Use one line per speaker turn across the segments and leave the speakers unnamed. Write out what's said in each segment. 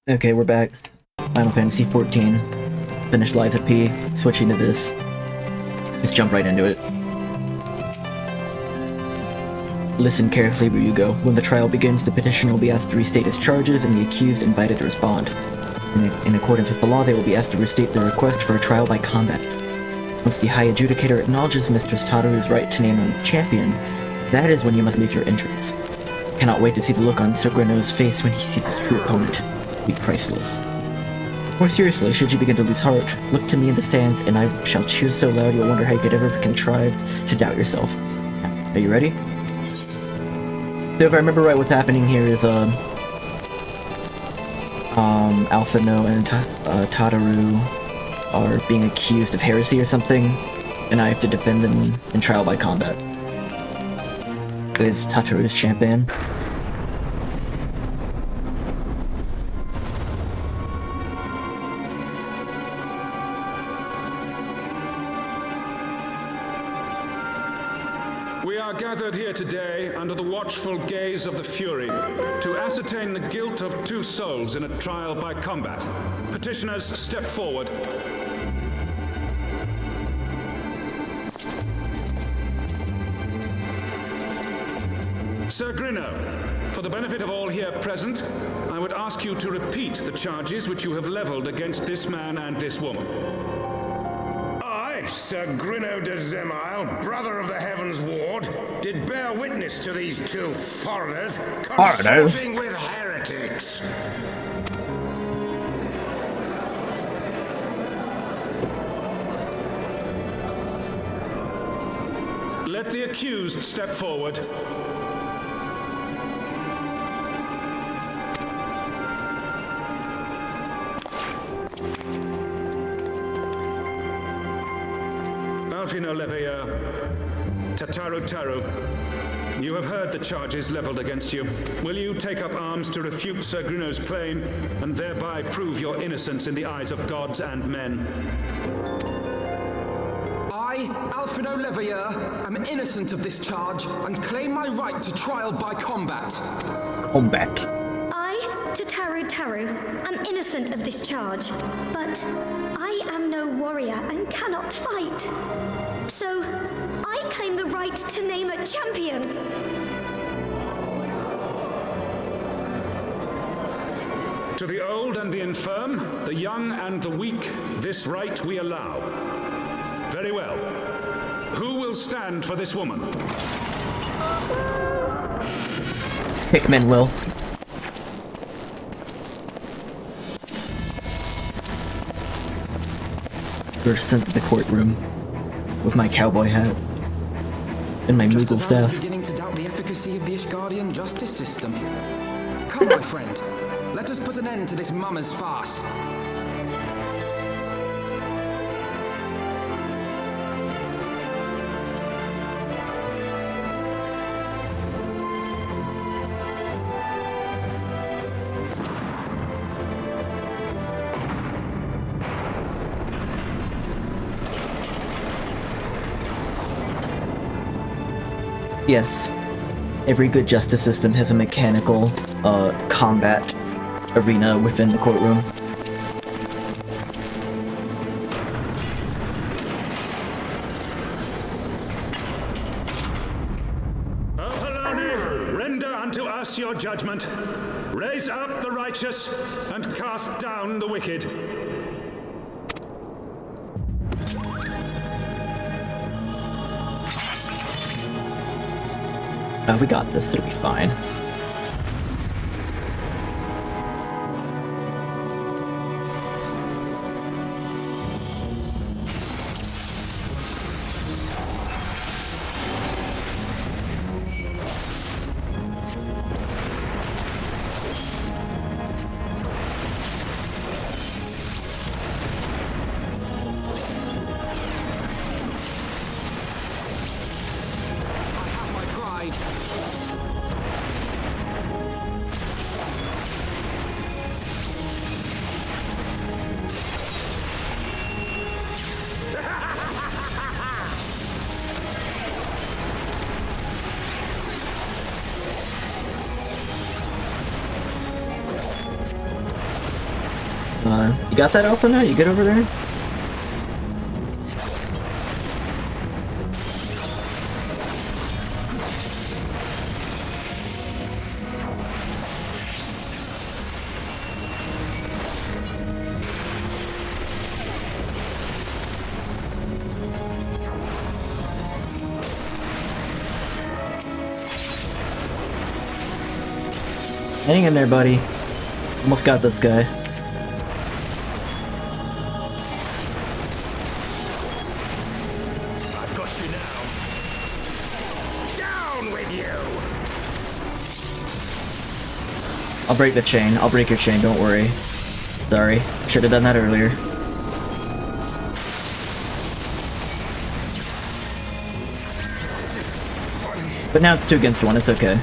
Okay, we're back. Final Fantasy XIV. Finished Lives at P. Switching to this. Let's jump right into it. Listen carefully where you go. When the trial begins, the petitioner will be asked to restate his charges, and the accused invited to respond. In accordance with the law, they will be asked to restate their request for a trial by combat. Once the High Adjudicator acknowledges Mistress Tataru's right to name a champion, that is when you must make your entrance. Cannot wait to see the look on Sergrino's face when he sees his true opponent. Be priceless. More seriously, should you begin to lose heart, look to me in the stands, and I shall cheer so loud you'll wonder how you could ever have contrived to doubt yourself. Are you ready? So if I remember right, what's happening here is, Alphino and Tataru are being accused of heresy or something, and I have to defend them in trial by combat. Is Tataru's champion.
We are gathered here today under the watchful gaze of the Fury to ascertain the guilt of two souls in a trial by combat. Petitioners, step forward. Sergrino, for the benefit of all here present, I would ask you to repeat the charges which you have leveled against this man and this woman.
Sergrino de Zemile, brother of the Heavensward, did bear witness to these two foreigners consorting with heretics.
Let the accused step forward. Alphino Leveilleur, Tataru, you have heard the charges leveled against you. Will you take up arms to refute Sergrino's claim, and thereby prove your innocence in the eyes of gods and men?
I, Alphino Leveilleur, am innocent of this charge, and claim my right to trial by combat.
Combat.
I, Tataru, am innocent of this charge, but I am no warrior and cannot fight. So, I claim the right to name a champion.
To the old and the infirm, the young and the weak, this right we allow. Very well. Who will stand for this woman?
Hickman will. We're sent to the courtroom with my cowboy hat and my Moogle staff.
I was beginning to doubt the efficacy of the Ishgardian justice system. Come, my friend, let us put an end to this mummer's farce.
Yes, every good justice system has a mechanical, combat arena within the courtroom.
Apollonie, render unto us your judgment. Raise up the righteous, and cast down the wicked.
Oh, we got this, it'll be fine. You got that open now? You good over there? Hang in there, buddy. Almost got this guy.
I've got you now. Down with you!
I'll break the chain. I'll break your chain, don't worry. Sorry. Should have done that earlier. But now it's 2 against 1, it's okay.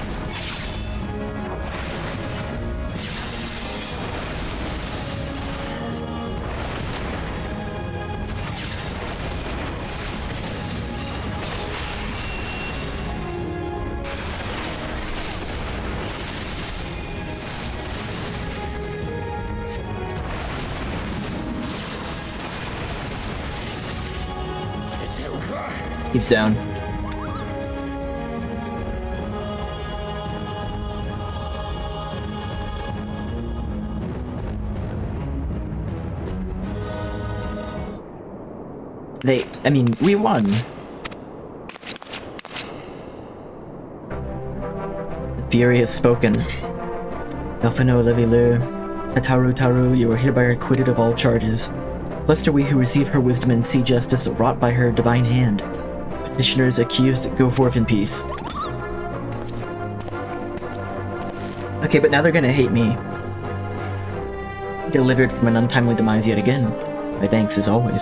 It's over.
He's down. I mean, we won. The Fury has spoken. Alphino Levilu, Tataru, you are hereby acquitted of all charges. Blessed are we who receive her wisdom and see justice wrought by her divine hand. Petitioners accused, go forth in peace. Okay, but now they're gonna hate me. Delivered from an untimely demise yet again. My thanks as always.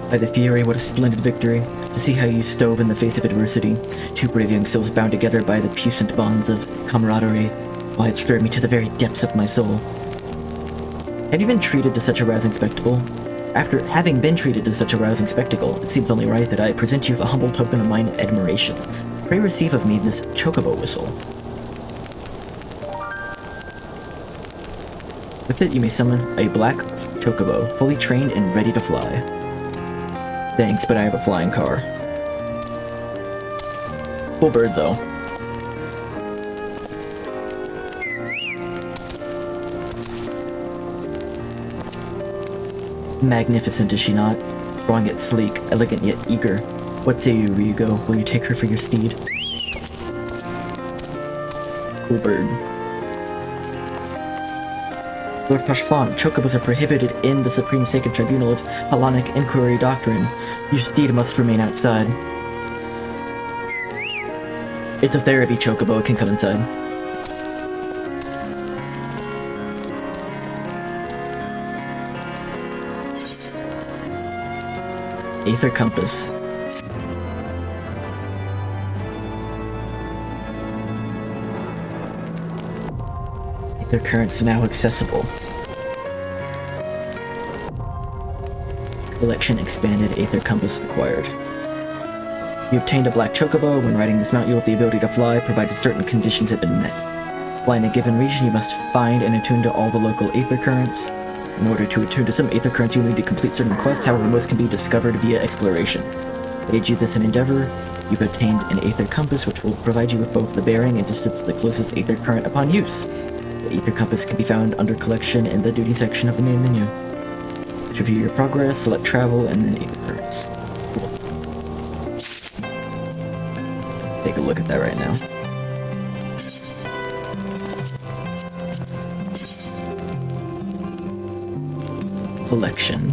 By the Fury, what a splendid victory. To see how you stove in the face of adversity. 2 brave young souls bound together by the puissant bonds of camaraderie. Why, it stirred me to the very depths of my soul. Have you been treated to such a rousing spectacle? After having been treated to such a rousing spectacle, it seems only right that I present you with a humble token of mine admiration. Pray receive of me this chocobo whistle. With it, you may summon a black chocobo, fully trained and ready to fly. Thanks, but I have a flying car. Cool bird, though. Magnificent, is she not? Strong yet sleek, elegant yet eager. What say you, Ryugo? Will you take her for your steed? Cool bird. Lord Pashfan, chocobos are prohibited in the Supreme Sacred Tribunal of Hellenic Inquiry Doctrine. Your steed must remain outside. It's a therapy chocobo, it can come inside. Aether Compass. Aether Currents now accessible. Collection expanded, Aether Compass acquired. You obtained a black chocobo. When riding this mount, you have the ability to fly, provided certain conditions have been met. Fly in a given region, you must find and attune to all the local Aether Currents. In order to attune to some Aether Currents, you will need to complete certain quests, however most can be discovered via exploration. To aid you this an endeavor, you've obtained an Aether Compass, which will provide you with both the bearing and distance to the closest Aether Current upon use. The Aether Compass can be found under Collection in the Duty section of the main menu. To review your progress, select Travel, and then Aether Currents. Cool. Take a look at that right now. Collection.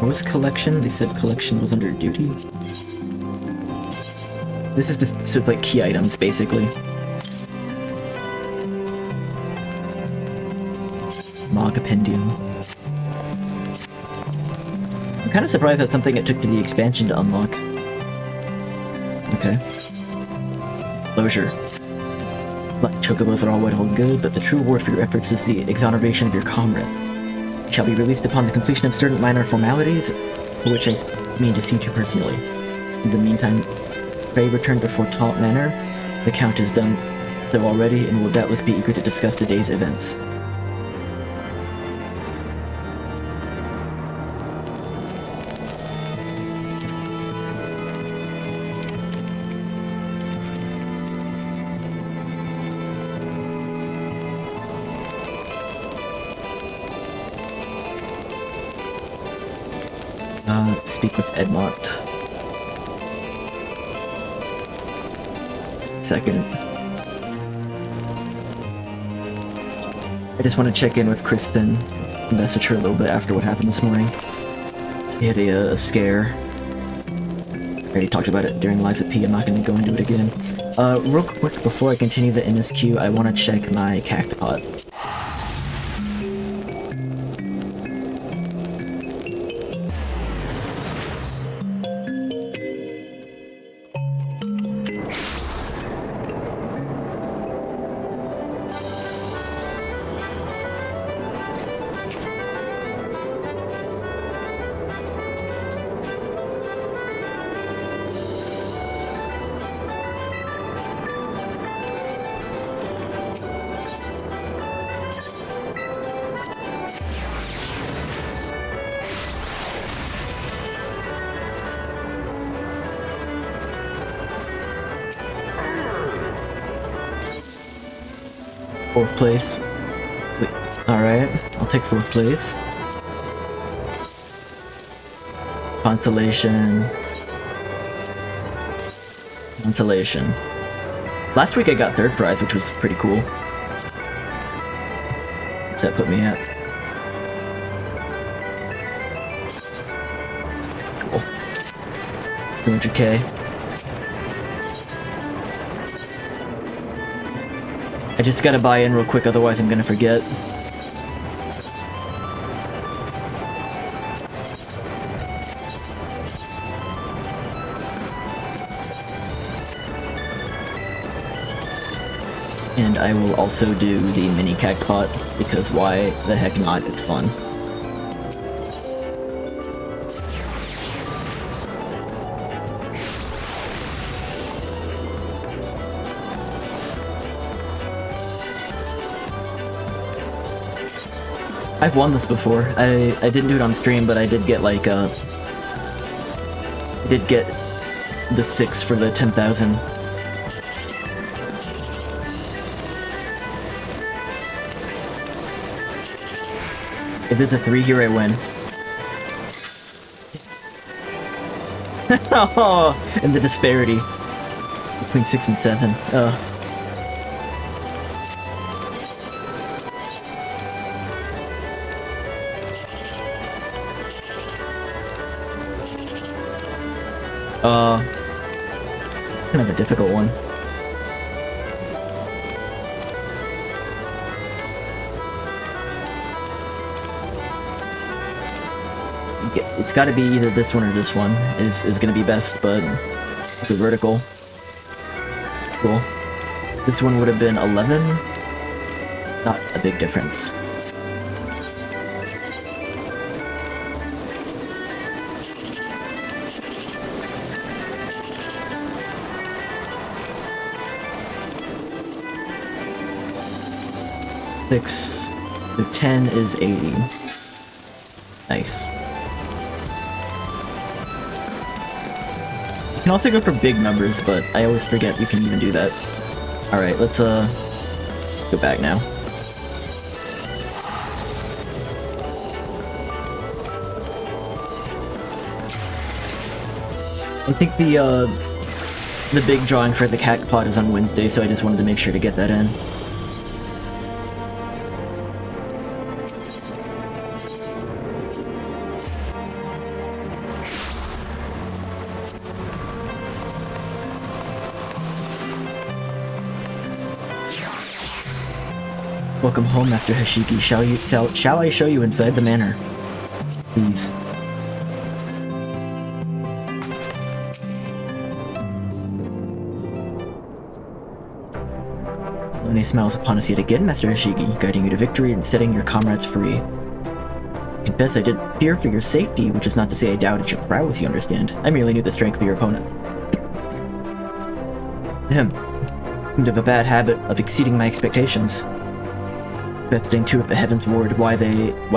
What was collection? They said collection was under duty. This is just, so it's like key items, basically. Mog Compendium. I'm kind of surprised that's something it took to the expansion to unlock. Okay. closure. Black chocobos are all well and good, but the true reward for your efforts is the exoneration of your comrades. You shall be released upon the completion of certain minor formalities, for which I mean to see to personally. In the meantime, pray return to Fort Taunt Manor. The Count has done so already, and will doubtless be eager to discuss today's events. Speak with Edmont. Second. I just want to check in with Kristen, message her a little bit after what happened this morning. She had a scare. I already talked about it during Lives at P, I'm not going to go into it again. Real quick, before I continue the NSQ, I want to check my cactopod. Fourth place. Alright, I'll take fourth place. Consolation. Consolation. Last week I got third prize, which was pretty cool. What's that put me at? Cool. 200k. I just gotta buy in real quick, otherwise I'm gonna forget. And I will also do the mini cactopod, because why the heck not, it's fun. I've won this before. I didn't do it on stream, but I did get like I did get the 6 for the 10,000. If it's a 3 here, I win. Oh, and the disparity between 6 and 7. Kind of a difficult one. It's got to be either this one or this one is going to be best, but the vertical. Cool. This one would have been 11. Not a big difference. So 10 is 80. Nice. You can also go for big numbers, but I always forget we can even do that. Alright, let's go back now. I think the big drawing for the cactopod is on Wednesday, so I just wanted to make sure to get that in. Welcome home, Master Hashiki. Shall I show you inside the manor? Please. May smiles upon us yet again, Master Hashigi, guiding you to victory and setting your comrades free. Confess I did fear for your safety, which is not to say I doubted your prowess, you understand. I merely knew the strength of your opponents. Seemed to have a bad habit of exceeding my expectations. Besting two of the Heavensward, why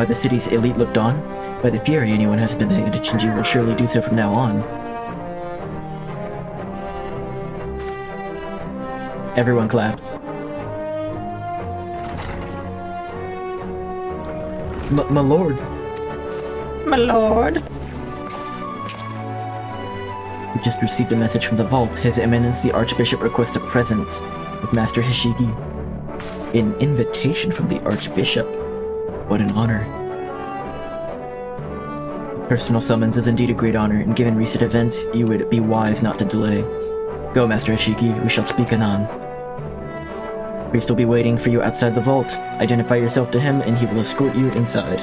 the city's elite looked on. By the fury, anyone who hasn't been paying attention to you will surely do so from now on. Everyone claps. My lord. My lord. We just received a message from the vault. His Eminence the Archbishop requests a presence of Master Hashigi. An invitation from the Archbishop. What an honor. Personal summons is indeed a great honor, and given recent events, you would be wise not to delay. Go, Master Hashigi, we shall speak anon. Priest will be waiting for you outside the vault. Identify yourself to him, and he will escort you inside.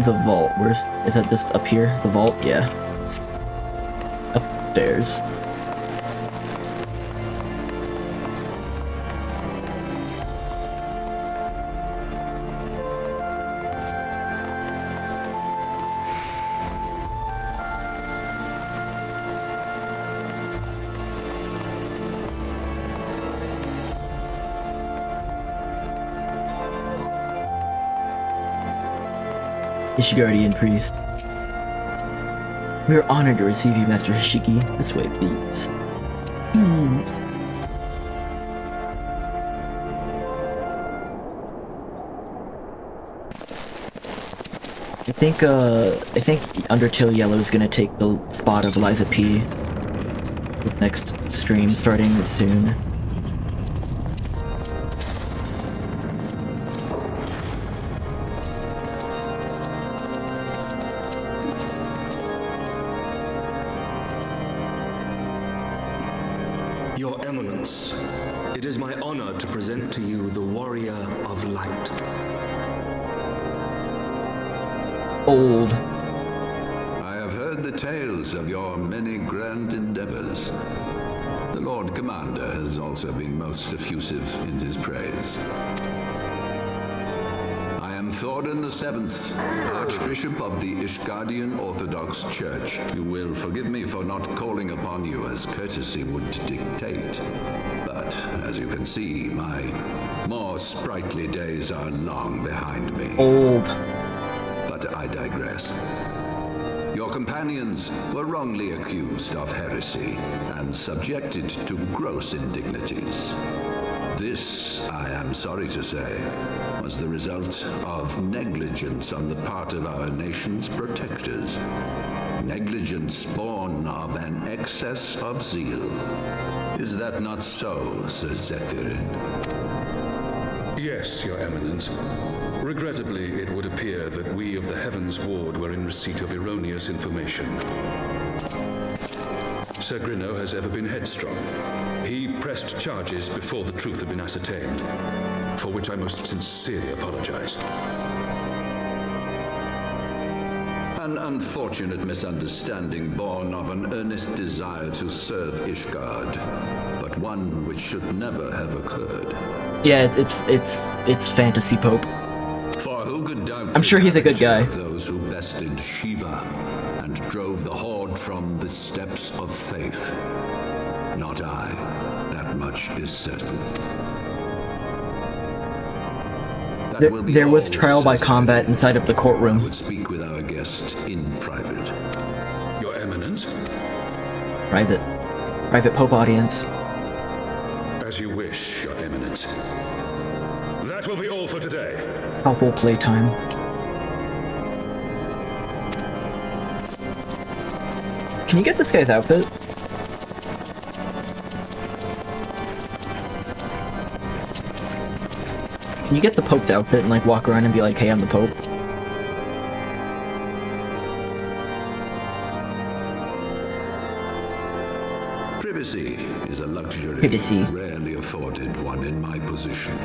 The vault, is that just up here? The vault? Yeah. Upstairs. Ishigarian priest. We are honored to receive you, Master Hashigi. This way, please. Please. I think Undertale Yellow is gonna take the spot of Liza P. Next stream starting soon.
Your Eminence, it is my honor to present to you the Warrior of Light.
Old.
I have heard the tales of your many grand endeavors. The Lord Commander has also been most effusive in his praise. I am Thordan VII, Archbishop of the Ishgardian Orthodox Church. You will forgive me for not calling upon you as courtesy would dictate. But, as you can see, my more sprightly days are long behind me.
Old.
But I digress. Your companions were wrongly accused of heresy and subjected to gross indignities. This, I am sorry to say, was the result of negligence on the part of our nation's protectors. Negligence born of an excess of zeal. Is that not so, Sir Zephyrin?
Yes, Your Eminence. Regrettably, it would appear that we of the Heavensward were in receipt of erroneous information. Sir Grinno has ever been headstrong. He pressed charges before the truth had been ascertained, for which I most sincerely apologize.
An unfortunate misunderstanding born of an earnest desire to serve Ishgard, but one which should never have occurred.
Yeah, it's fantasy Pope.
For who could doubt
I'm sure he's a good guy.
those who bested Shiva and drove the Horde from the steps of faith? Not I. That much is certain.
There was trial by combat inside of the courtroom.
Would speak with our guest in private.
Your Eminence?
Private Pope audience.
As you wish, Your Eminence. That will be all for today.
Palpable playtime. Can you get this guy's outfit? Can you get the Pope's outfit and like walk around and be like, hey, I'm the Pope?
Privacy is a luxury
Privacy.
rarely afforded one in my position.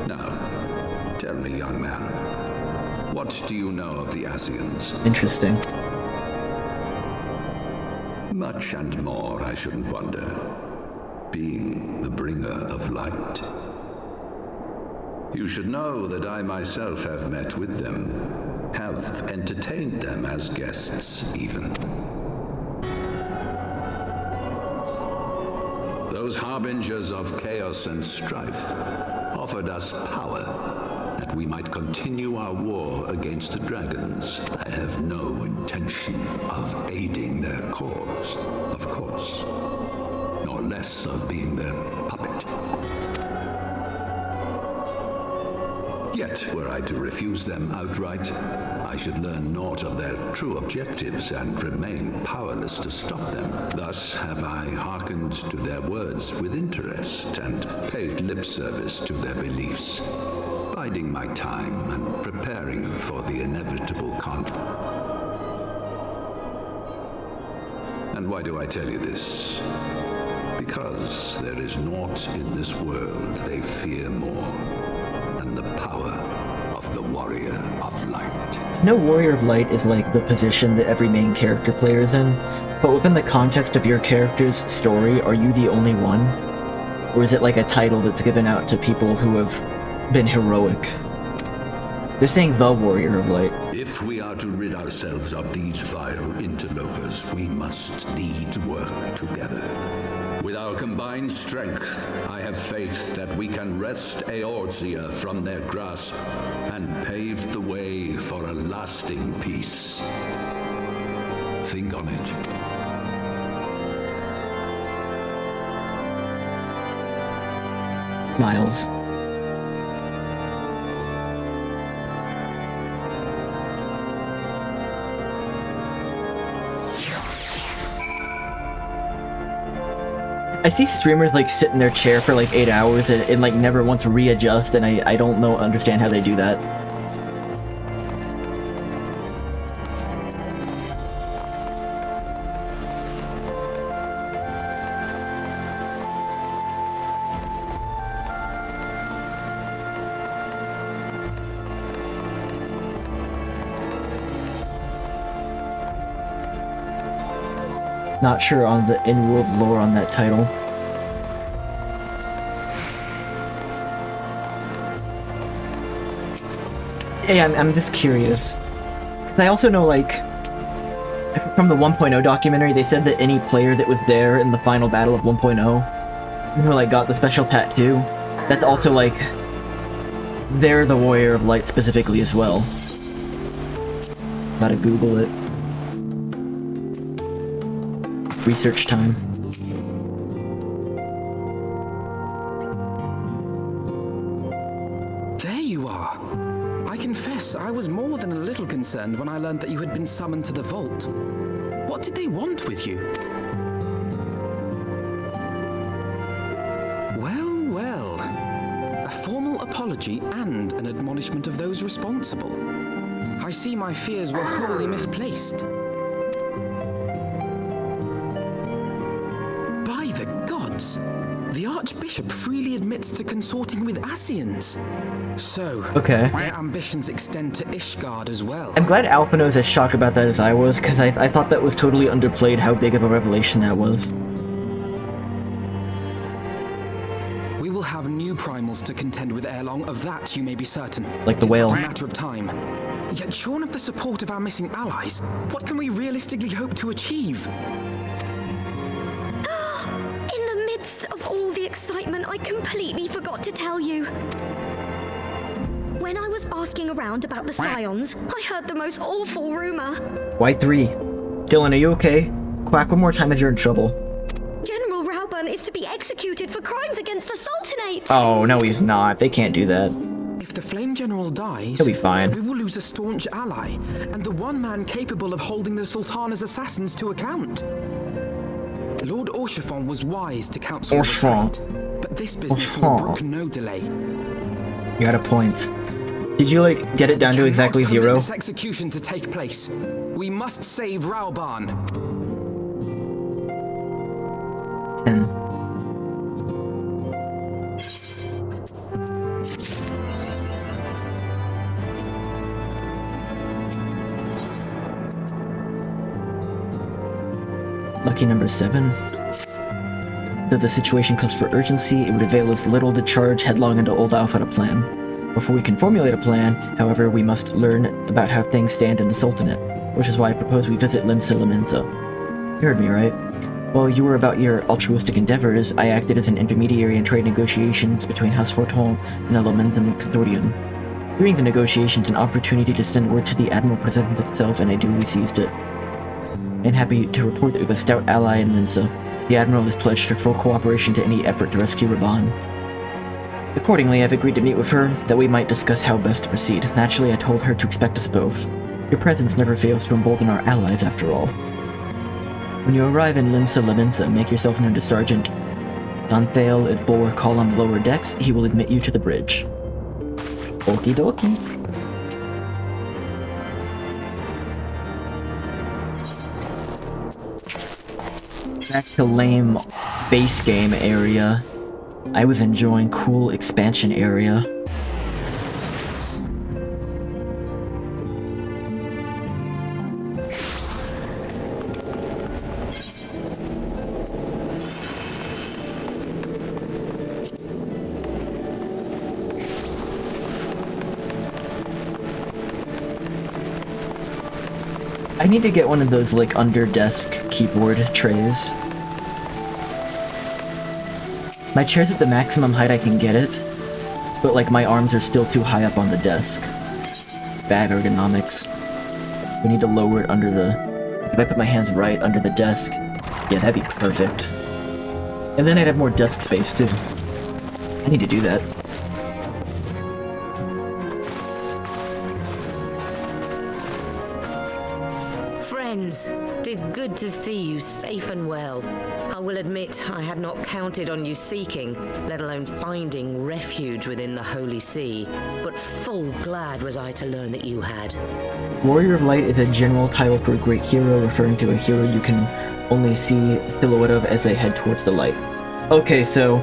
Now, tell me, young man, what do you know of the Asians?
Interesting.
Much and more, I shouldn't wonder. Being the bringer of light. You should know that I myself have met with them, have entertained them as guests, even. Those harbingers of chaos and strife offered us power, that we might continue our war against the dragons. I have no intention of aiding their cause, of course, nor less of being their puppet. Yet, were I to refuse them outright, I should learn naught of their true objectives and remain powerless to stop them. Thus have I hearkened to their words with interest and paid lip service to their beliefs, biding my time and preparing for the inevitable conflict. And why do I tell you this? Because there is naught in this world they fear more than the power of the Warrior of Light.
No Warrior of Light is like the position that every main character player is in, but within the context of your character's story, are you the only one? Or is it like a title that's given out to people who have been heroic? They're saying the Warrior of Light.
If we are to rid ourselves of these vile interlopers, we must needs work together. With our combined strength, I have faith that we can wrest Eorzea from their grasp and pave the way for a lasting peace. Think on it.
Smiles. I see streamers like sit in their chair for like 8 hours and like never once readjust, and I don't understand how they do that. Not sure on the in-world lore on that title. Hey, I'm just curious. 'Cause I also know, like, from the 1.0 documentary, they said that any player that was there in the final battle of 1.0, who like got the special tattoo, that's also like, they're the Warrior of Light specifically as well. Gotta Google it. Research time.
There you are. I confess, I was more than a little concerned when I learned that you had been summoned to the vault. What did they want with you? Well, well. A formal apology and an admonishment of those responsible. I see my fears were wholly misplaced. The Archbishop freely admits to consorting with Asians. So,
okay.
Their ambitions extend to Ishgard as well.
I'm glad Alphino is as shocked about that as I was, because I thought that was totally underplayed how big of a revelation that was.
We will have new primals to contend with ere long, of that you may be certain.
Like the whale.
It's not a matter of time. Yet shorn of the support of our missing allies, what can we realistically hope to achieve?
Of all the excitement, I completely forgot to tell you. When I was asking around about the Scions, I heard the most awful rumor.
Y3. Dylan, are you okay? Quack one more time if you're in trouble.
General Rauburn is to be executed for crimes against the Sultanate.
Oh, no he's not. They can't do that.
If the Flame General dies,
he'll be fine.
We will lose a staunch ally, and the one man capable of holding the Sultana's assassins to account. Lord Orshafon was wise to counsel restraint, but this business will brook no delay.
You got a point. Did you, like, get it down to exactly 0?
This execution to take place. We must save Raoban.
10. Lucky number 7. Though the situation calls for urgency, it would avail us little to charge headlong into Old Alpha to plan. Before we can formulate a plan, however, we must learn about how things stand in the Sultanate, which is why I propose we visit Limsa Laminsa. You heard me, right? While you were about your altruistic endeavors, I acted as an intermediary in trade negotiations between House Forton and the Lamentum Consortium. During the negotiations, an opportunity to send word to the Admiral presented itself, and I duly seized it. I am happy to report that we have a stout ally in Limsa. The Admiral has pledged her full cooperation to any effort to rescue Raban. Accordingly, I've agreed to meet with her, that we might discuss how best to proceed. Naturally, I told her to expect us both. Your presence never fails to embolden our allies, after all. When you arrive in Limsa Laminsa, make yourself known to Sergeant Thanthail at Bulwer Column lower decks. He will admit you to the bridge. Okie dokie. Back to lame base game area. I was enjoying cool expansion area. I need to get one of those, like, under-desk keyboard trays. My chair's at the maximum height I can get it, but, like, my arms are still too high up on the desk. Bad ergonomics. We need to lower it under the... If I put my hands right under the desk, yeah, that'd be perfect. And then I'd have more desk space, too. I need to do that.
Friends, 'tis good to see you safe and well. I will admit I had not counted on you seeking, let alone finding refuge within the Holy See, but full glad was I to learn that you had.
Warrior of Light is a general title for a great hero, referring to a hero you can only see the silhouette of as they head towards the light. Okay, so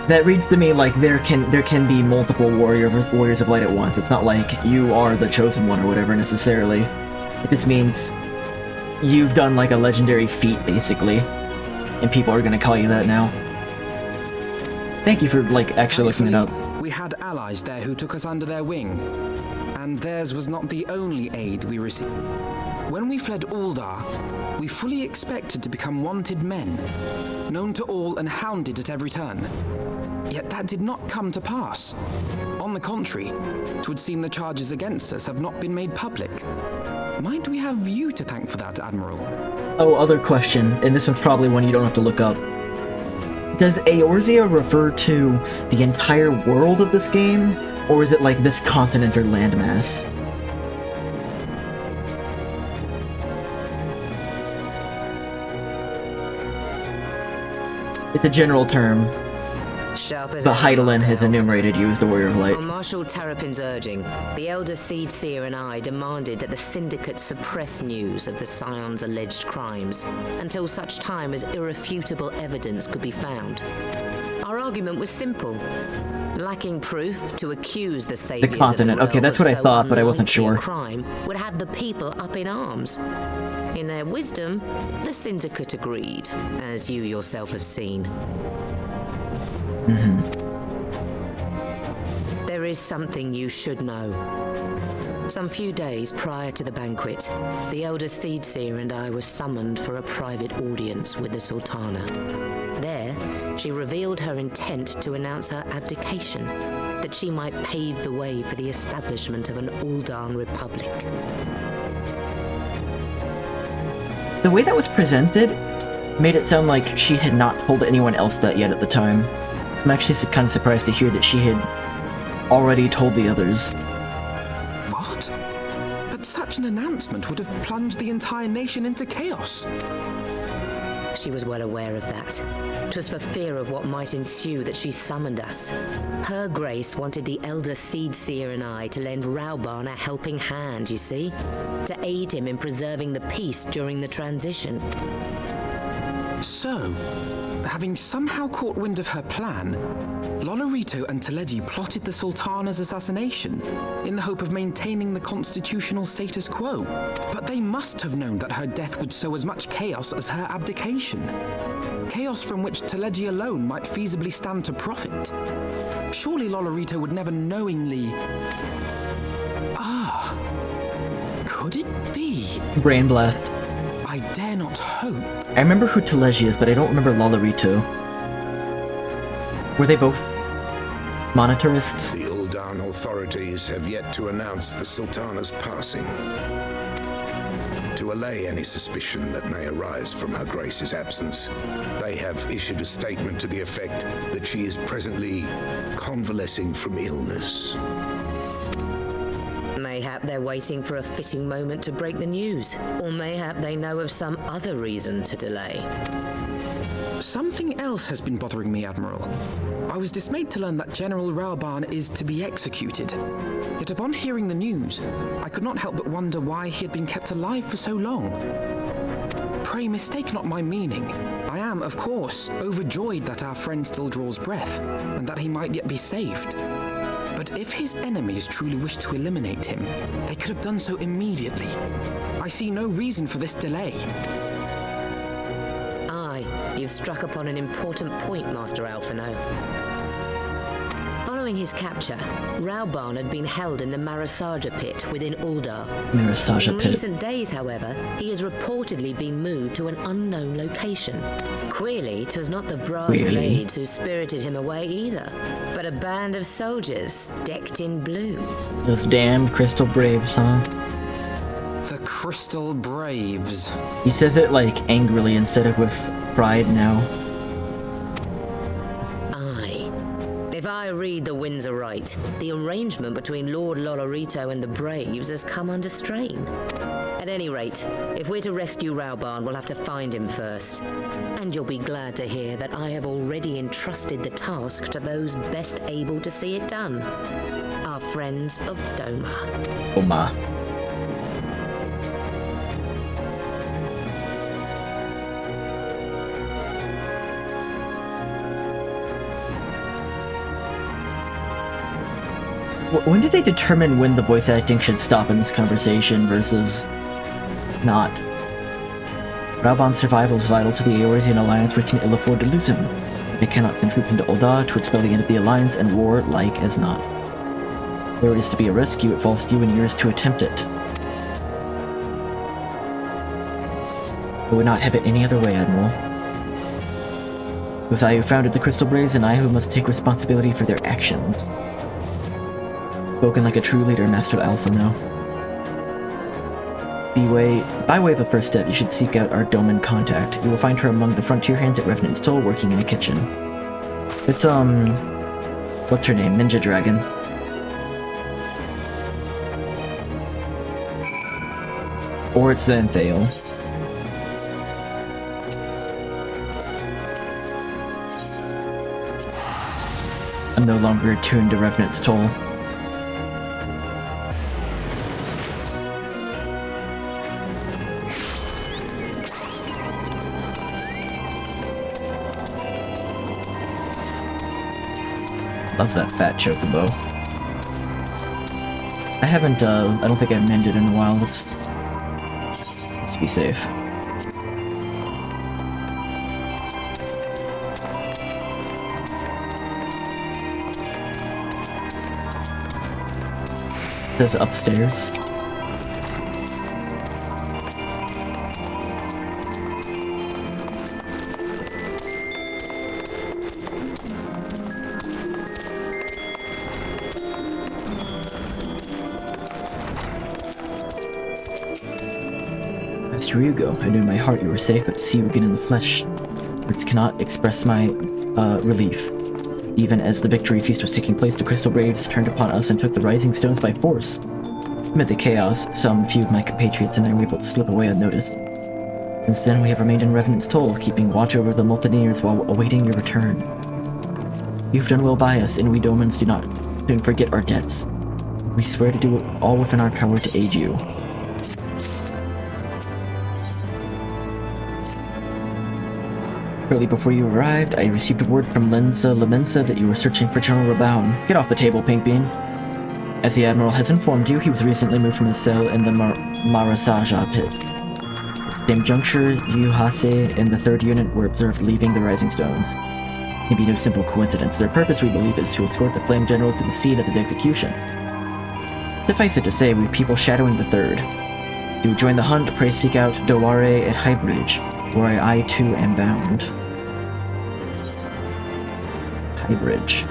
that reads to me like there can be multiple warriors of light at once. It's not like you are the chosen one or whatever necessarily. This means you've done like a legendary feat, basically, and people are gonna call you that now. Thank you for, like, actually looking it up.
We had allies there who took us under their wing, and theirs was not the only aid we received. When we fled Uldar, we fully expected to become wanted men, known to all and hounded at every turn. Yet that did not come to pass. On the contrary, it would seem the charges against us have not been made public. Might we have you to thank for that, Admiral?
Oh, other question, and this one's probably one you don't have to look up. Does Eorzea refer to the entire world of this game, or is it like this continent or landmass? It's a general term. But Heidelin has enumerated you as the Warrior of Light.
On Marshal Terrapin's urging, the Elder Seed Seer and I demanded that the Syndicate suppress news of the Scion's alleged crimes until such time as irrefutable evidence could be found. Our argument was simple. Lacking proof to accuse the saviors
the continent.
Of the
okay, that's what I thought, but I wasn't sure.
Crime would have the people up in arms. In their wisdom, the Syndicate agreed, as you yourself have seen. There is something you should know. Some few days prior to the banquet, the Elder Seed Seer and I were summoned for a private audience with the Sultana. There, she revealed her intent to announce her abdication, that she might pave the way for the establishment of an Uldan Republic.
The way that was presented made it sound like she had not told anyone else that yet at the time. I'm actually kind of surprised to hear that she had already told the others.
What? But such an announcement would have plunged the entire nation into chaos.
She was well aware of that. 'Twas for fear of what might ensue that she summoned us. Her Grace wanted the Elder Seedseer and I to lend Raubarn a helping hand, you see? To aid him in preserving the peace during the transition.
So, having somehow caught wind of her plan, Lolorito and Teleji plotted the Sultana's assassination in the hope of maintaining the constitutional status quo. But they must have known that her death would sow as much chaos as her abdication. Chaos from which Teleji alone might feasibly stand to profit. Surely Lolorito would never knowingly... Could it be?
Brain blast.
I dare not hope.
I remember who Teleji is, but I don't remember Lolorito. Were they both monetarists?
The Uldan authorities have yet to announce the Sultana's passing. To allay any suspicion that may arise from Her Grace's absence, they have issued a statement to the effect that she is presently convalescing from illness.
Mayhap they're waiting for a fitting moment to break the news, or mayhap they know of some other reason to delay.
Something else has been bothering me, Admiral. I was dismayed to learn that General Raubarn is to be executed. Yet upon hearing the news, I could not help but wonder why he had been kept alive for so long. Pray mistake not my meaning. I am, of course, overjoyed that our friend still draws breath, and that he might yet be saved. But if his enemies truly wish to eliminate him, they could have done so immediately. I see no reason for this delay.
You've struck upon an important point, Master Alphino. Following his capture, Raubarn had been held in the Marasaja pit within Uldar.
Marasaja
In
pit.
recent days, however, he has reportedly been moved to an unknown location. Queerly, 'twas not the brass blades who spirited him away either, but a band of soldiers decked in blue.
Those damned Crystal Braves, huh?
The Crystal Braves.
He says it like angrily instead of with pride now.
Aye. If I read the winds aright, the arrangement between Lord Lolorito and the Braves has come under strain. At any rate, if we're to rescue Raubarn, we'll have to find him first. And you'll be glad to hear that I have already entrusted the task to those best able to see it done. Our friends of Doma.
Oma. When did they determine when the voice acting should stop in this conversation versus not? Raubarn's survival is vital to the Eorzean Alliance. We can ill afford to lose him. They cannot send troops into Uldar to expel the end of the Alliance, and war like as not. There is to be a rescue, it falls to you and yours to attempt it. I would not have it any other way, Admiral. It was I who founded the Crystal Braves, and I who must take responsibility for their actions. Spoken like a true leader, Master Alphino. By way of a first step, you should seek out our Doman contact. You will find her among the frontier hands at Revenant's Toll, working in a kitchen. It's, what's her name? Ninja Dragon. Or it's Xanthale. I'm no longer attuned to Revenant's Toll. Love that fat chocobo. I haven't, I don't think I've mended in a while. Let's be safe. It says upstairs. Master Ryugo, I knew in my heart you were safe, but to see you again in the flesh, words cannot express my relief. Even as the victory feast was taking place, the Crystal Braves turned upon us and took the Rising Stones by force. Amid the chaos, some few of my compatriots and I were able to slip away unnoticed. Since then, we have remained in Revenant's Toll, keeping watch over the Multineers while awaiting your return. You've done well by us, and we Domans do not soon forget our debts. We swear to do all within our power to aid you. Shortly before you arrived, I received word from Lensa Lamensa that you were searching for General Raboun. Get off the table, Pink Bean. As the Admiral has informed you, he was recently moved from his cell in the Marasaja pit. At the same juncture, you, Hase, and the 3rd Unit were observed leaving the Rising Stones. It can be no simple coincidence. Their purpose, we believe, is to escort the Flame General to the scene of his execution. Suffice it to say, we people shadowing the 3rd. To join the hunt, pray seek out Doware at Highbridge, where I too am bound. Highbridge.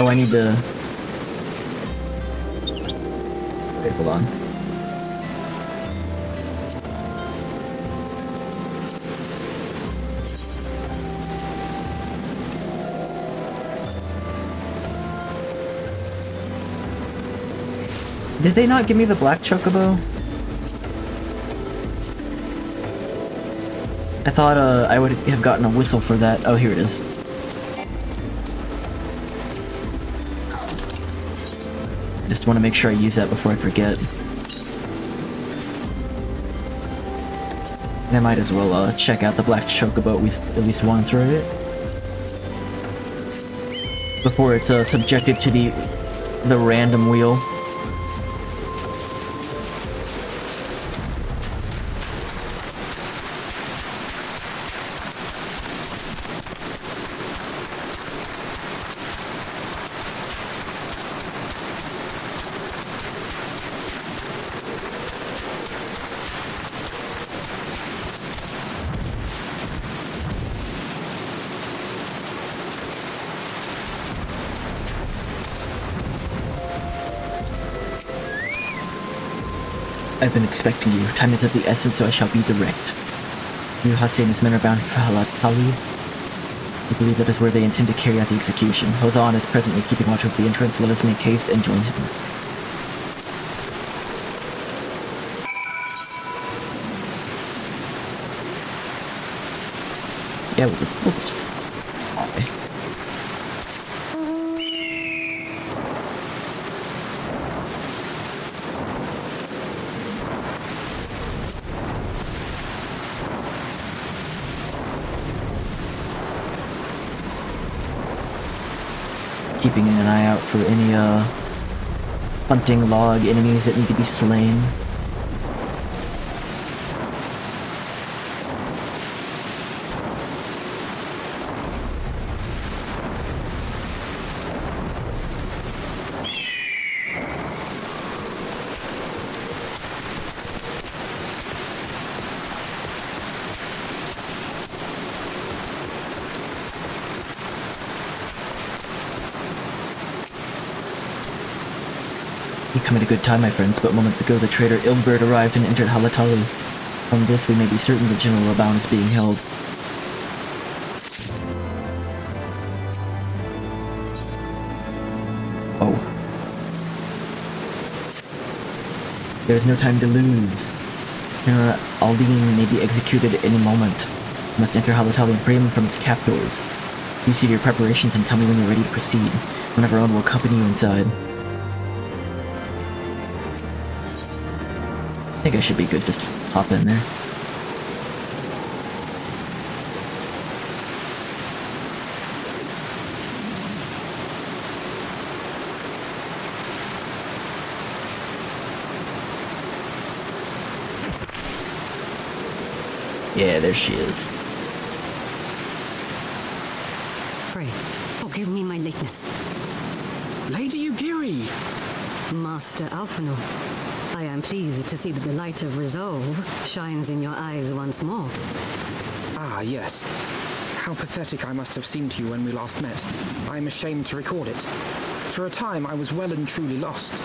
Oh, I need to... Wait, hold on. Did they not give me the black chocobo? I thought I would have gotten a whistle for that. Oh, here it is. Just want to make sure I use that before I forget. And I might as well check out the black chocobo at least once, right? Before it's subjected to the random wheel. I've been expecting you. Time is of the essence, so I shall be direct. You, Hase, and his men are bound for Halatali. I believe that is where they intend to carry out the execution. Hozan is presently keeping watch over the entrance. Let us make haste and join him. Yeah, we'll just fly. Keeping an eye out for any hunting log enemies that need to be slain. You come at a good time, my friends, but moments ago the traitor Ilbert arrived and entered Halatali. From this we may be certain that General Raboun is being held. Oh. There is no time to lose. General Aldine may be executed at any moment. You must enter Halatali and free him from its captors. You see your preparations and tell me when you're ready to proceed. One of our own will accompany you inside. I think I should be good, just hop in there. Yeah, there she is.
Pray, forgive me my lateness.
Lady Ugiri!
Master Alphonor, I am pleased to see that the light of resolve shines in your eyes once more.
Ah, yes. How pathetic I must have seemed to you when we last met. I am ashamed to record it. For a time, I was well and truly lost.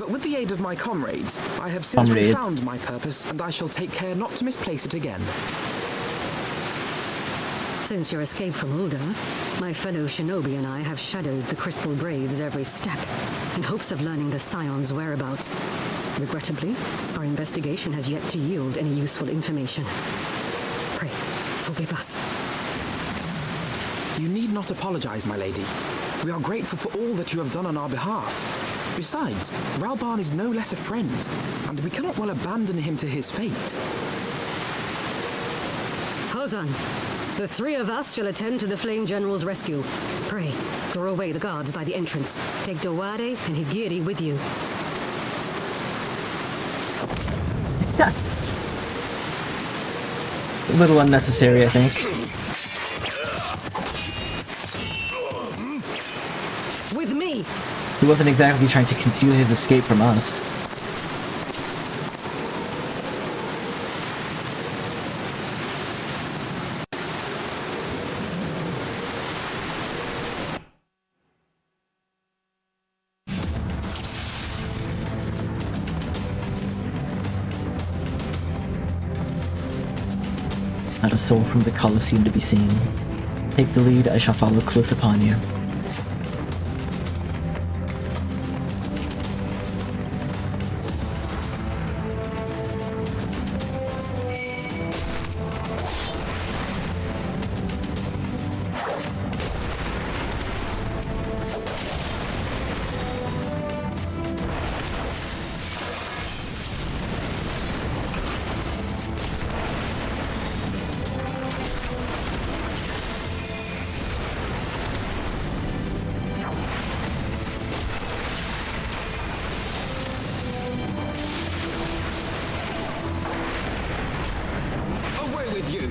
But with the aid of my comrades, I have since
Comrades.
refound my purpose, and I shall take care not to misplace it again.
Since your escape from Ulda, my fellow shinobi and I have shadowed the Crystal Braves every step, in hopes of learning the Scion's whereabouts. Regrettably, our investigation has yet to yield any useful information. Pray, forgive us.
You need not apologize, my lady. We are grateful for all that you have done on our behalf. Besides, Ralban is no less a friend, and we cannot well abandon him to his fate.
Hozan, the three of us shall attend to the Flame General's rescue. Pray, draw away the guards by the entrance. Take Dowade and Higiri with you.
A little unnecessary, I think.
With me!
He wasn't exactly trying to conceal his escape from us. Not a soul from the Colosseum to be seen. Take the lead, I shall follow close upon you.
Away with you!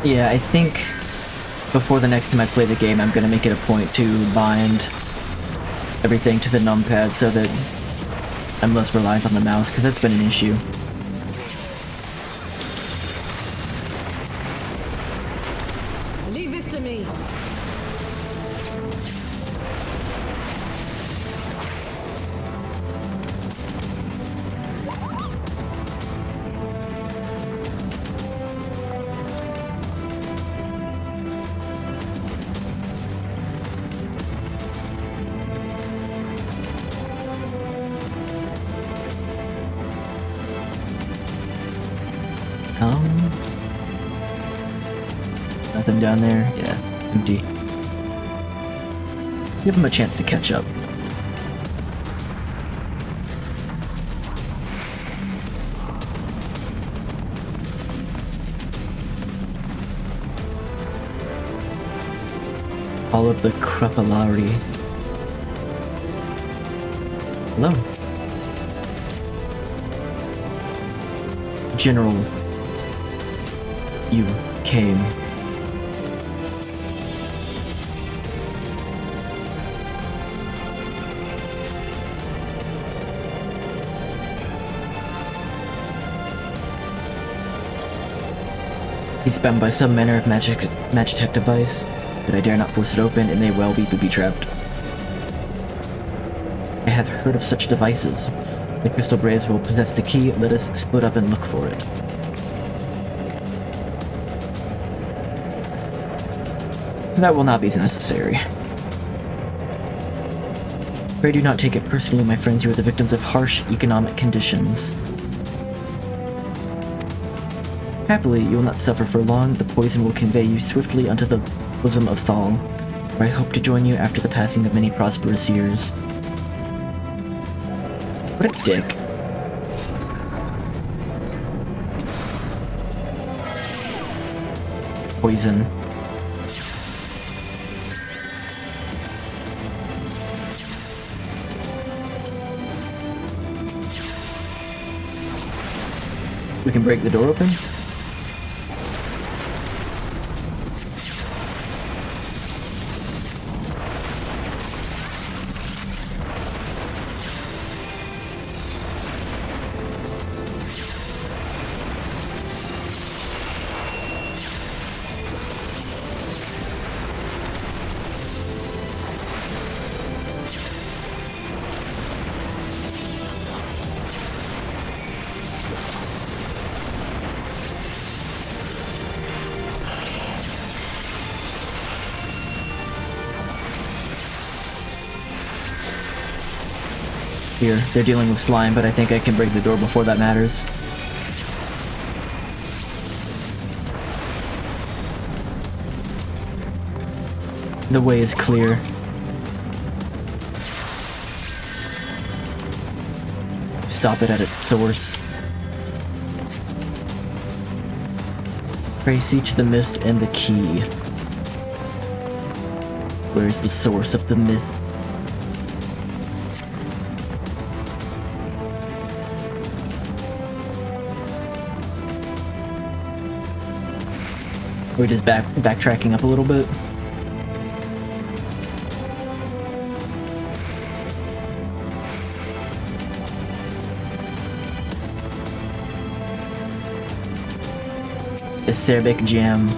Yeah, I think before the next time I play the game, I'm gonna make it a point to bind everything to the numpad so that I'm less reliant on the mouse, because that's been an issue.
Leave this to me.
Nothing down there? Yeah, empty. Give him a chance to catch up. All of the Crepalari. Hello. General, you came. He's bound by some manner of magitech device, but I dare not force it open, and may well be booby-trapped. I have heard of such devices. The Crystal Braves will possess the key. Let us split up and look for it. That will not be necessary. Pray do not take it personally, my friends. You are the victims of harsh economic conditions. Happily, you will not suffer for long. The poison will convey you swiftly unto the bosom of Thal, where I hope to join you after the passing of many prosperous years. What a dick. poison. We can break the door open. Here, they're dealing with slime, but I think I can break the door before that matters. The way is clear. Stop it at its source. Trace each the mist and the key. Where's the source of the mist? We're just backtracking up a little bit. Acerbic gem.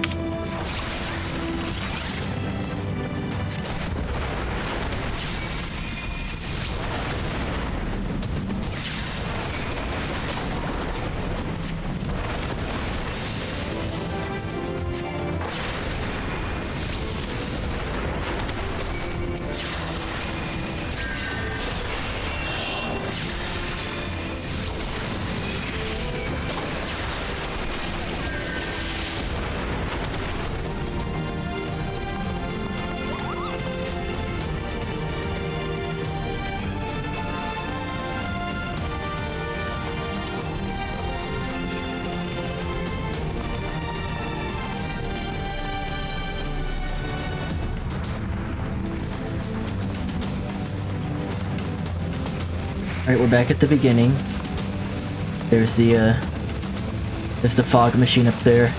Alright, we're back at the beginning. There's the fog machine up there.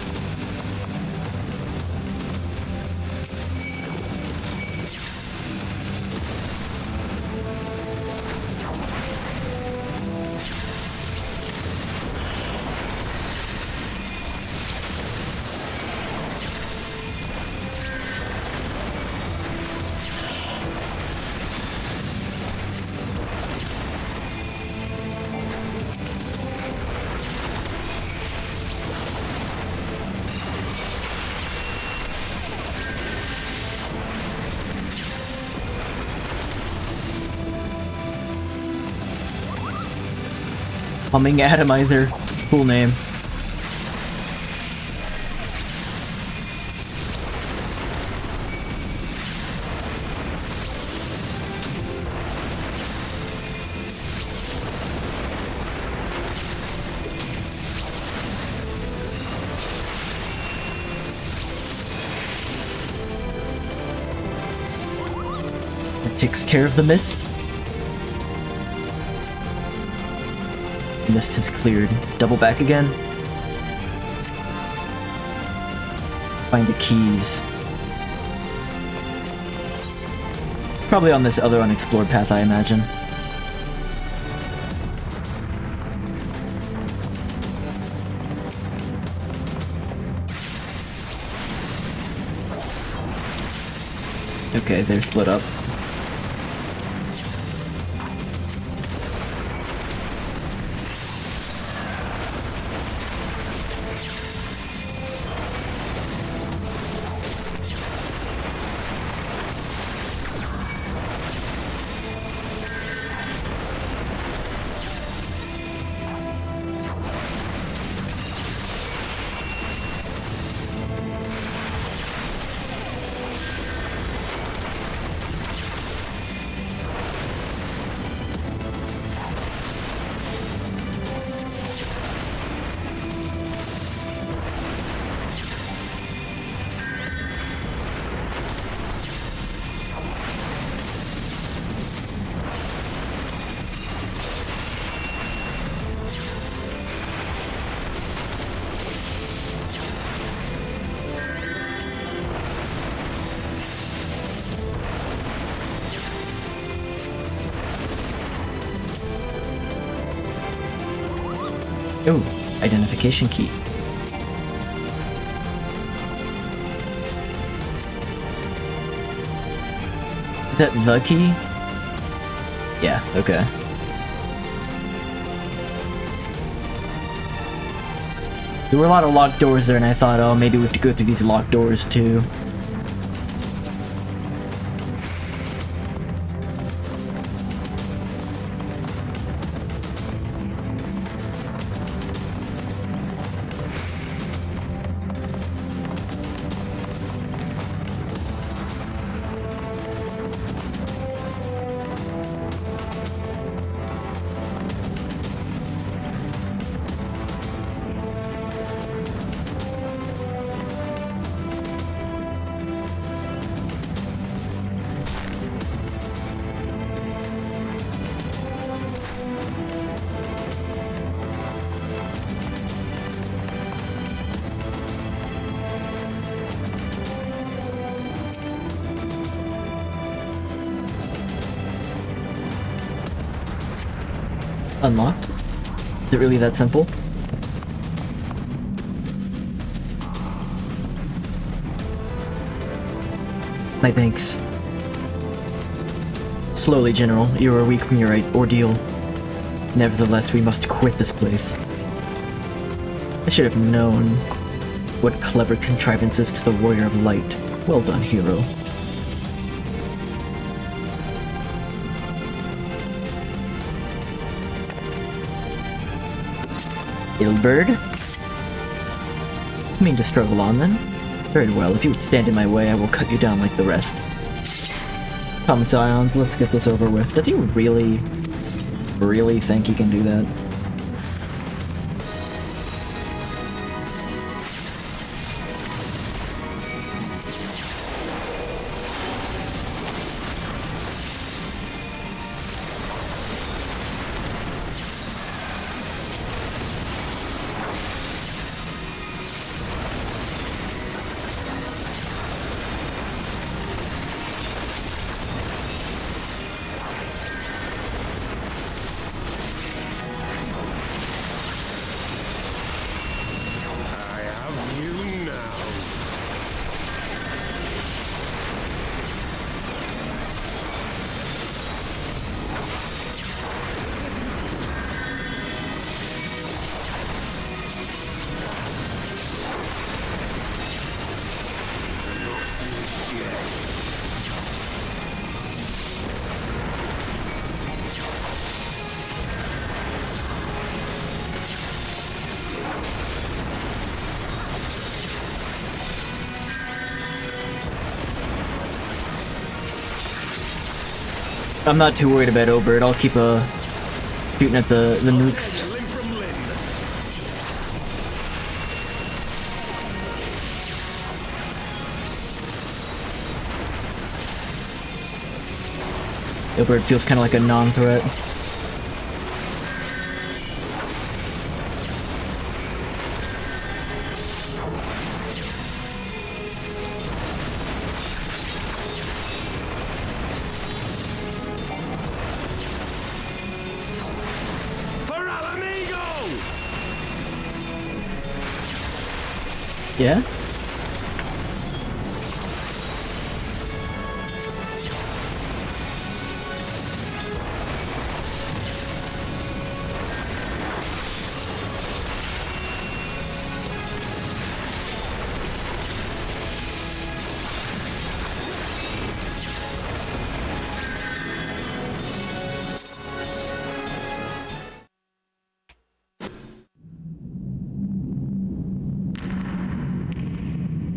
Humming Atomizer. Cool name. It takes care of the mist. Mist has cleared. Double back again. Find the keys. It's probably on this other unexplored path, I imagine. Okay, they're split up. Oh, identification key. Is that the key? Yeah, okay. There were a lot of locked doors there, and I thought, oh, maybe we have to go through these locked doors too. Unlocked? Is it really that simple? My thanks. Slowly, General. You are weak from your ordeal. Nevertheless, we must quit this place. I should have known. What clever contrivances to the Warrior of Light. Well done, hero. Ilberd? You mean to struggle on, then? Very well, if you would stand in my way, I will cut you down like the rest. Come, Scions, let's get this over with. Does he really think he can do that? I'm not too worried about Obert. I'll keep shooting at the nukes. Obert feels kind of like a non-threat. Yeah?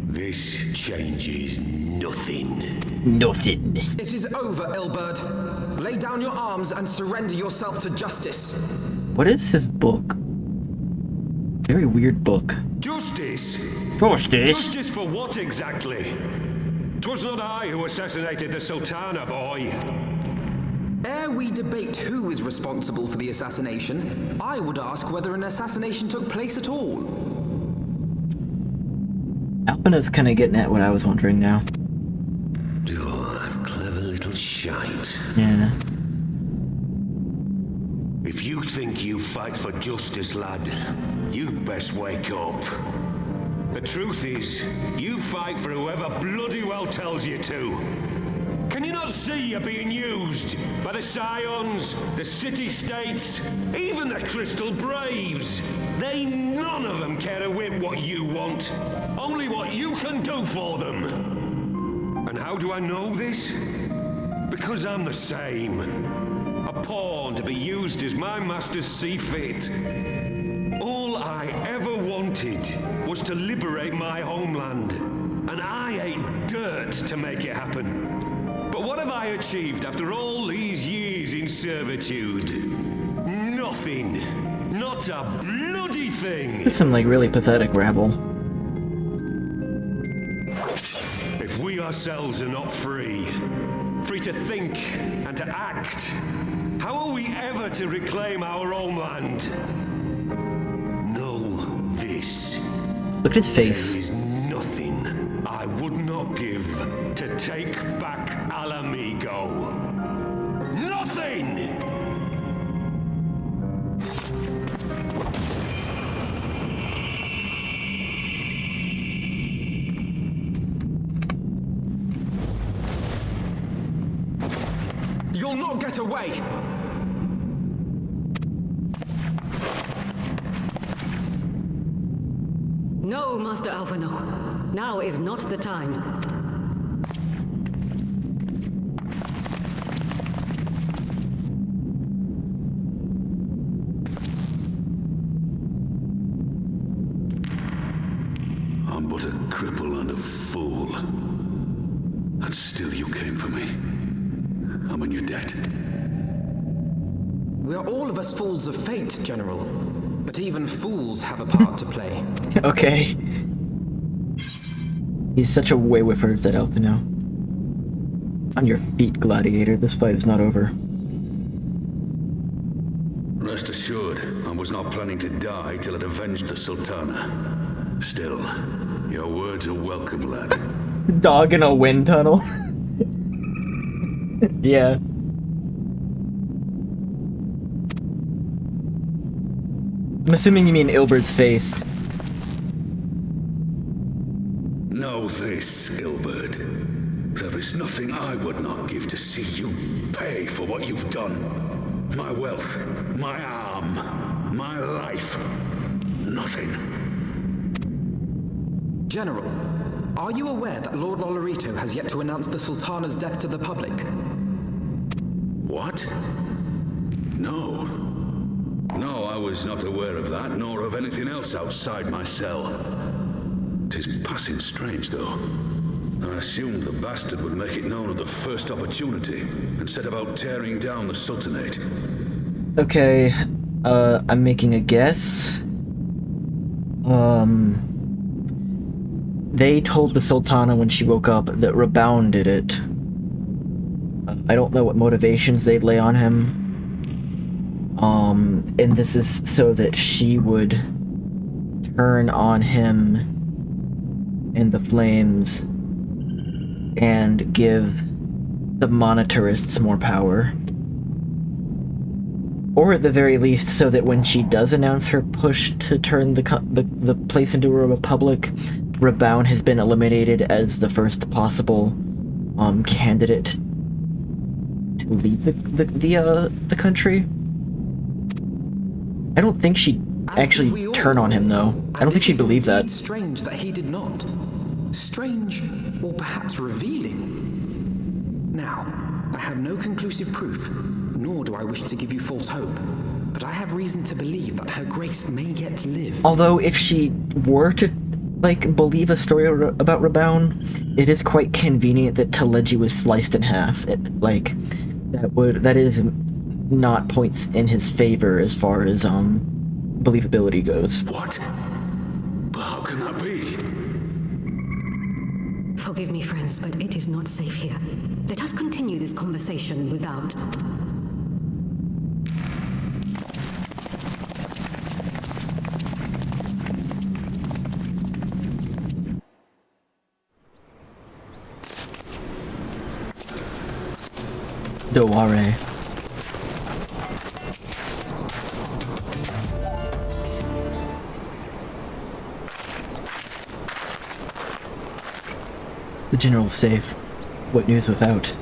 This changes nothing.
Nothing.
It is over, Ilberd. Lay down your arms and surrender yourself to justice.
What is his book? Very weird book.
Justice?
Justice?
Justice for what exactly? 'Twas not I who assassinated the Sultana, boy.
Ere we debate who is responsible for the assassination, I would ask whether an assassination took place at all.
Alpina's kind of getting at what I was wondering now.
Oh, clever little shite.
Yeah.
If you think you fight for justice, lad, you'd best wake up. The truth is, you fight for whoever bloody well tells you to. Can you not see you're being used by the Scions, the City-States, even the Crystal Braves? They none of them care a whit what you want, only what you can do for them. And how do I know this? Because I'm the same. A pawn to be used as my masters see fit. All I ever wanted was to liberate my homeland, and I ate dirt to make it happen. But what have I achieved after all these years in servitude? Nothing. Not a bloody thing.
There's some, like, really pathetic rabble.
If we ourselves are not free to think and to act, how are we ever to reclaim our homeland? Know this.
Look at his face.
There is nothing I would not give to take back Alamigo. Nothing!
You'll not get away!
No, Master Alpha, no. Now is not the time.
I'm but a cripple and a fool. And still you came for me. I'm in your debt.
We are all of us fools of fate, General. But even fools have a part to play.
Okay. He's such a wayward, said Elfino. On your feet, Gladiator. This fight is not over.
Rest assured, I was not planning to die till it avenged the Sultana. Still, your words are welcome, lad.
Dog in a wind tunnel. Yeah. I'm assuming you mean Ilbert's face.
Know this, Ilbert. There is nothing I would not give to see you pay for what you've done. My wealth, my arm, my life. Nothing.
General, are you aware that Lord Lolorito has yet to announce the Sultana's death to the public?
What? No. No, I was not aware of that, nor of anything else outside my cell. 'Tis passing strange, though. I assumed the bastard would make it known at the first opportunity, and set about tearing down the Sultanate.
Okay, I'm making a guess. They told the Sultana when she woke up that Rabaun did it. I don't know what motivations they'd lay on him. And this is so that she would turn on him in the flames and give the monetarists more power. Or at the very least, so that when she does announce her push to turn the place into a republic, Rabaun has been eliminated as the first possible candidate to lead the country. I don't think she'd actually turn on him, though. I don't think she'd believe that.
Strange that he did not. Strange, or perhaps revealing. Now, I have no conclusive proof, nor do I wish to give you false hope, but I have reason to believe that her grace may yet live.
Although, if she were to, like, believe a story about Rabaun, it is quite convenient that Teleji was sliced in half. That is not points in his favor as far as, believability goes.
What? But how can that be?
Forgive me, friends, but it is not safe here. Let us continue this conversation without...
Doare. The general's safe. What news without?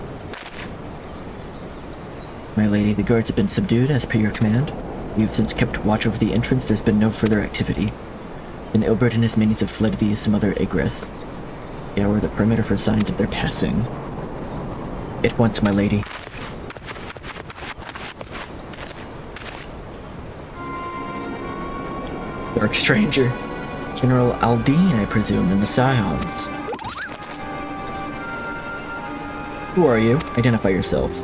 My lady, the guards have been subdued as per your command. You've since kept watch over the entrance. There's been no further activity. Then Ilbert and his minions have fled via some other egress. Scour the perimeter for signs of their passing. At once, my lady. Dark stranger. General Aldine, I presume, and the Scions. Who are you? Identify yourself.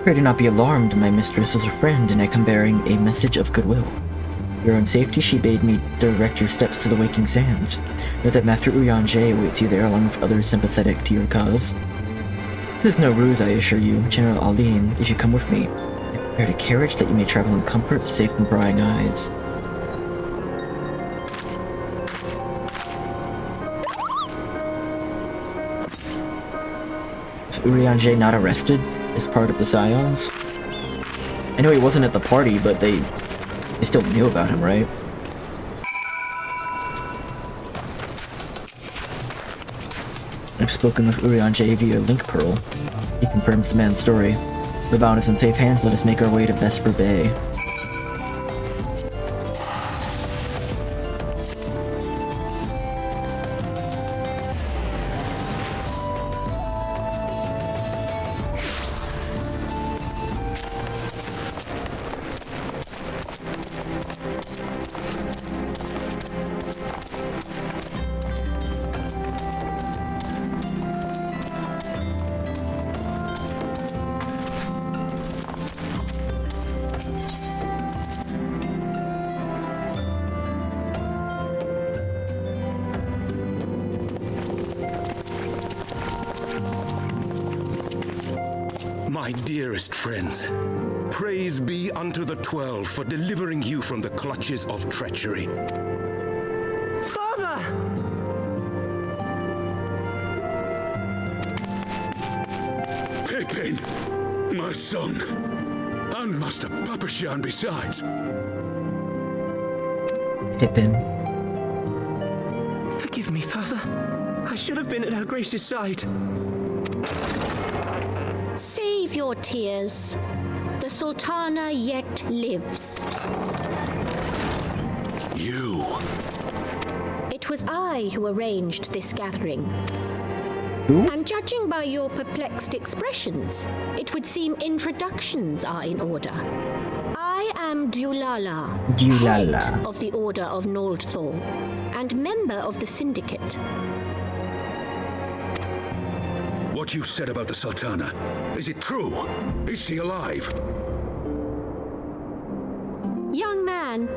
Pray do not be alarmed. My mistress is a friend, and I come bearing a message of goodwill. For your own safety, she bade me direct your steps to the Waking Sands. Know that Master Urianger awaits you there, along with others sympathetic to your cause. This is no ruse, I assure you, General Aldine. If you come with me, I prepared a carriage that you may travel in comfort, safe from prying eyes. Is Urianger not arrested as part of the Scions? I know he wasn't at the party, but they still knew about him, right? I've spoken with Urianger via Link Pearl. He confirms the man's story. The bound is in safe hands. Let us make our way to Vesper Bay.
My dearest friends, praise be unto the 12 for delivering you from the clutches of treachery.
Father!
Pippin, my son, and Master Papashan besides.
Pippin.
Forgive me, Father. I should have been at Her Grace's side.
Save your tears. The Sultana yet lives.
You.
It was I who arranged this gathering.
Who?
And judging by your perplexed expressions, it would seem introductions are in order. I am Dulala, head of the Order of Noldthor, and member of the Syndicate.
What you said about the Sultana, is it true? Is she alive?
Young man,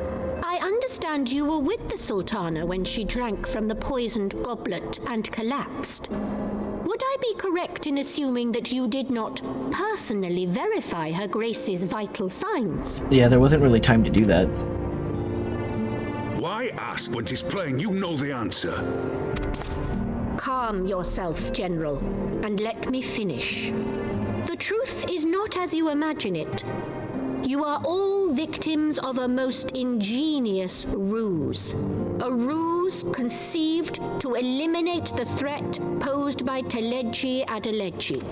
I understand you were with the Sultana when she drank from the poisoned goblet and collapsed. Would I be correct in assuming that you did not personally verify Her Grace's vital signs?
Yeah, there wasn't really time to do that.
Why ask when 'tis plain you know the answer?
Calm yourself, General, and let me finish. The truth is not as you imagine it. You are all victims of a most ingenious ruse. A ruse conceived to eliminate the threat posed by Teleji Adeleji.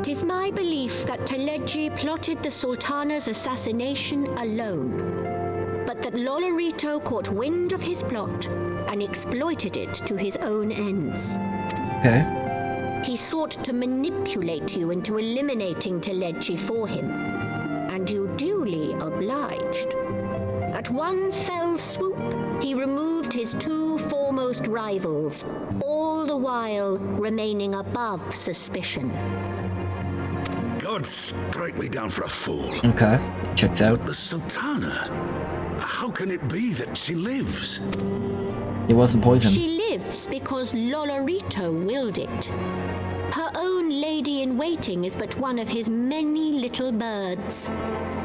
'Tis my belief that Teleji plotted the Sultana's assassination alone, but that Lolorito caught wind of his plot and exploited it to his own ends.
Okay.
He sought to manipulate you into eliminating Teleji for him, and you duly obliged. At one fell swoop, he removed his two foremost rivals, all the while remaining above suspicion.
God strike me down for a fool.
Okay. Checks out.
The Sultana? How can it be that she lives?
It wasn't poison.
She lives because Lolorito willed it. Her own lady-in-waiting is but one of his many little birds.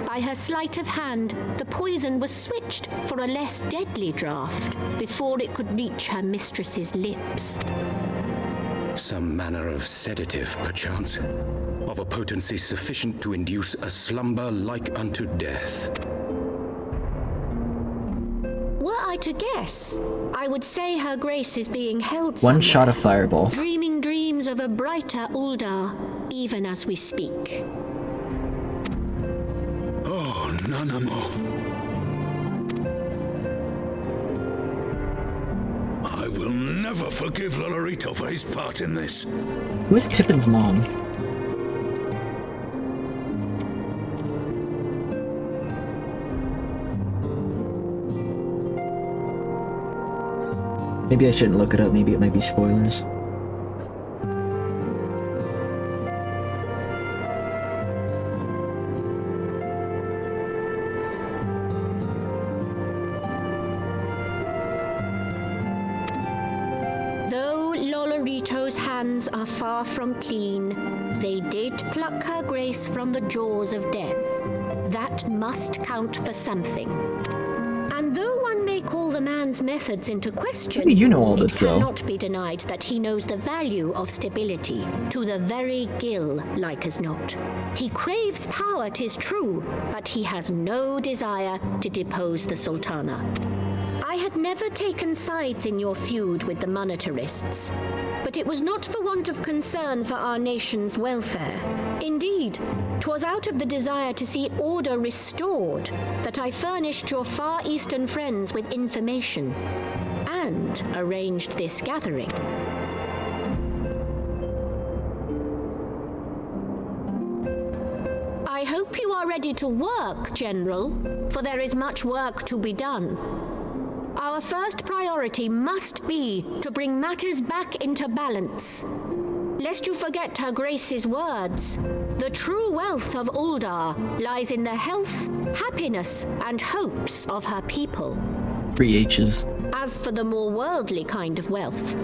By her sleight of hand, the poison was switched for a less deadly draught before it could reach her mistress's lips.
Some manner of sedative, perchance, of a potency sufficient to induce a slumber like unto death.
Were I to guess, I would say Her Grace is being held
One
somewhere,
shot of fireball.
dreaming dreams of a brighter Uldar, even as we speak.
Oh, Nanamo. I will never forgive Lolorito for his part in this.
Who is Pippin's mom? Maybe I shouldn't look it up, maybe it might be spoilers.
Though Lolorito's hands are far from clean, they did pluck Her Grace from the jaws of death. That must count for something. And though one may call the man's methods into question,
Maybe you know all this,
it
though.
cannot be denied that he knows the value of stability, to the very gill, like as not. He craves power, 'tis true, but he has no desire to depose the Sultana. I had never taken sides in your feud with the monetarists, but it was not for want of concern for our nation's welfare. Indeed, 'twas out of the desire to see order restored that I furnished your Far Eastern friends with information and arranged this gathering. I hope you are ready to work, General, for there is much work to be done. Our first priority must be to bring matters back into balance. Lest you forget Her Grace's words, the true wealth of Uldar lies in the health, happiness, and hopes of her people.
3 H's.
As for the more worldly kind of wealth,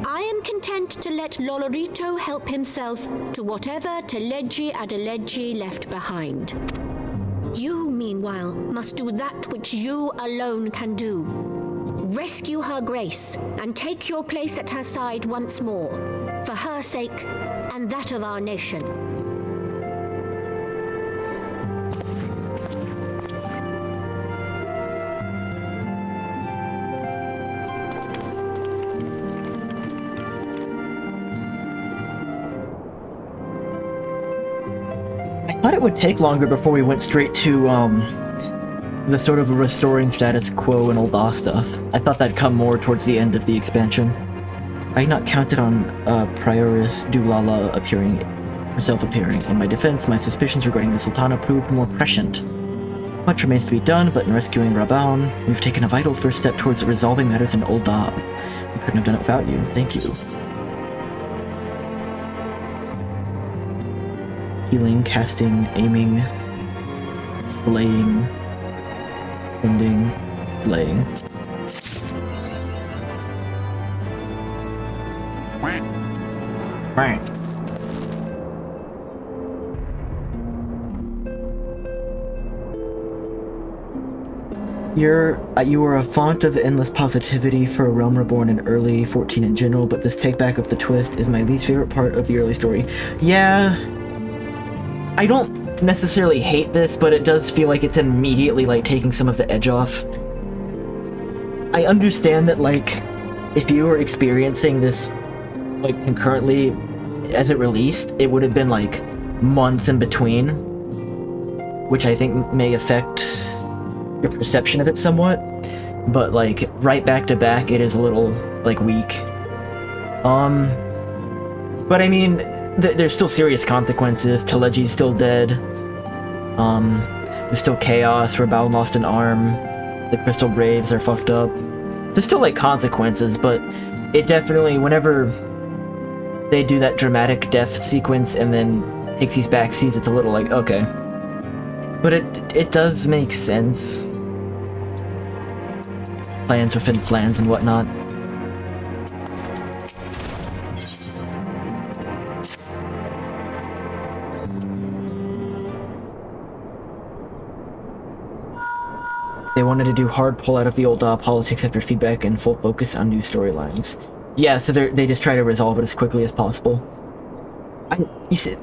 I am content to let Lolorito help himself to whatever Teleji Adeleji left behind. You, meanwhile, must do that which you alone can do. Rescue Her Grace and take your place at her side once more, for her sake and that of our nation.
I thought it would take longer before we went straight to, the sort of restoring status quo and Ul'dah stuff. I thought that'd come more towards the end of the expansion. I had not counted on Prioris Dulala self-appearing. In my defense, my suspicions regarding the Sultana proved more prescient. Much remains to be done, but in rescuing Rabaun, we've taken a vital first step towards resolving matters in Ul'dah. We couldn't have done it without you. Thank you. Healing, casting, aiming, slaying, fending, slaying. Right. You are a font of endless positivity for a realm reborn in early 14 in general, but this take-back of the twist is my least favorite part of the early story. Yeah, I don't necessarily hate this, but it does feel like it's immediately, like, taking some of the edge off. I understand that, like, if you were experiencing this, like, concurrently as it released, it would have been, like, months in between, which I think may affect your perception of it somewhat, but, like, right back to back, it is a little, like, weak. But I mean, there's still serious consequences. Teleji's still dead. There's still chaos. Rabaun lost an arm. The Crystal Braves are fucked up. There's still, like, consequences, but it definitely, whenever they do that dramatic death sequence and then takes these backseats, it's a little like, okay. But it does make sense. Plans within plans and whatnot. They wanted to do hard pull out of the old politics after feedback and full focus on new storylines. Yeah, so they just try to resolve it as quickly as possible. You see,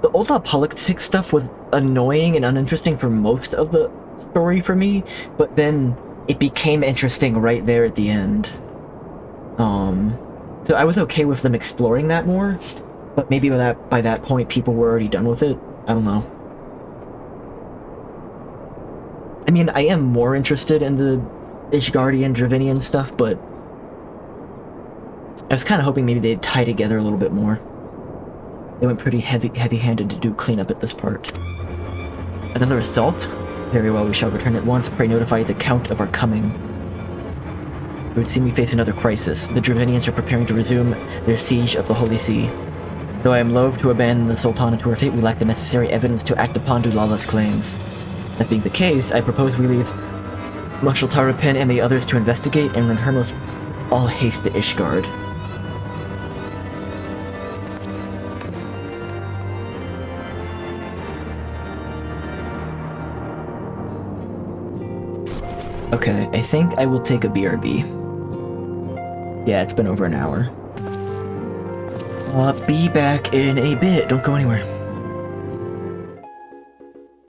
the old politics stuff was annoying and uninteresting for most of the story for me, but then it became interesting right there at the end. So I was okay with them exploring that more, but maybe by that point people were already done with it. I don't know. I mean, I am more interested in the Ishgardian, Dravinian stuff, but I was kind of hoping maybe they'd tie together a little bit more. They went pretty heavy-handed to do cleanup at this part. Another assault? Very well, we shall return at once. Pray notify the Count of our coming. It would seem we face another crisis. The Dravinians are preparing to resume their siege of the Holy See. Though I am loath to abandon the Sultana to her fate, we lack the necessary evidence to act upon Dulala's claims. That being the case, I propose we leave Marshal Tarapin and the others to investigate and return with all haste to Ishgard. Okay, I think I will take a BRB. Yeah, it's been over an hour. Be back in a bit. Don't go anywhere.